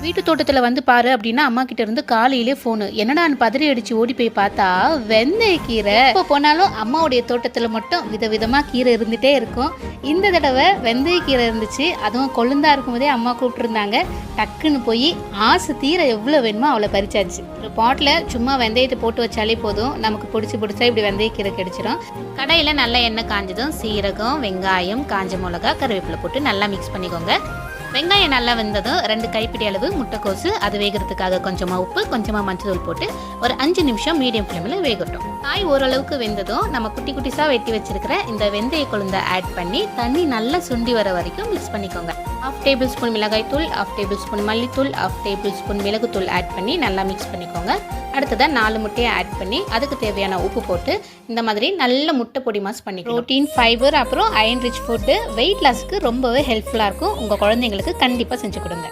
வீட்டு தோட்டத்தில் வந்து பாரு அப்படின்னா அம்மா கிட்ட இருந்து காலையிலே ஃபோனு. என்னடான்னு பதறி அடிச்சு ஓடி போய் பார்த்தா வெந்தய கீரை. இப்போ போனாலும் அம்மாவுடைய தோட்டத்தில் மட்டும் விதவிதமாக கீரை இருந்துகிட்டே இருக்கும். இந்த தடவை வெந்தய கீரை இருந்துச்சு. அதுவும் கொழுந்தா இருக்கும்போதே அம்மா கூப்பிட்டுருந்தாங்க. டக்குன்னு போய் ஆசை தீர எவ்வளோ வேணுமோ அவ்வளோ பறிச்சாச்சு. ஒரு பாட்டில் சும்மா வெந்தயத்தை போட்டு வச்சாலே போதும், நமக்கு பிடிச்சா இப்படி வெந்தய கீரை கிடைச்சிடும். கடையில் நல்ல எண்ணெய் காஞ்சதும் சீரகம், வெங்காயம், காஞ்ச மிளகா, கருவேப்பிலை போட்டு நல்லா மிக்ஸ் பண்ணிக்கோங்க. வெங்காயம் நல்லா வெந்ததும் 2 கைப்பிடி அளவு முட்டைக்கோசு, அது வேகிறதுக்காக கொஞ்சமாக உப்பு, கொஞ்சமாக மஞ்சள் போட்டு ஒரு 5 நிமிஷம் மீடியம் ஃப்ளேமில் வேகட்டும். காய் ஓரளவுக்கு வெந்ததும் நம்ம குட்டி குட்டிஸாக வெட்டி வச்சிருக்கிற இந்த வெந்தய கொழுந்தை ஆட் பண்ணி தண்ணி நல்லா சுண்டி வர வரைக்கும் மிக்ஸ் பண்ணிக்கோங்க. 1/2 டேபிள் ஸ்பூன் மிளகாய் தூள், 1/2 டேபிள் ஸ்பூன் மல்லித்தூள், 1/2 டேபிள் ஸ்பூன் மிளகுத்தூள் ஆட் பண்ணி நல்லா மிக்ஸ் பண்ணிக்கோங்க. அடுத்ததாக 4 முட்டையை ஆட் பண்ணி அதுக்கு தேவையான உப்பு போட்டு இந்த மாதிரி நல்ல முட்டை பொடி மாஸ் பண்ணி ப்ரோட்டீன், ஃபைபர், அப்புறம் அயன் ரிச் ஃபுட்டு வெயிட் லாஸ்க்கு ரொம்பவே ஹெல்ப்ஃபுல்லாக இருக்கும். உங்கள் குழந்தைங்களுக்கு கண்டிப்பாக செஞ்சு கொடுங்க.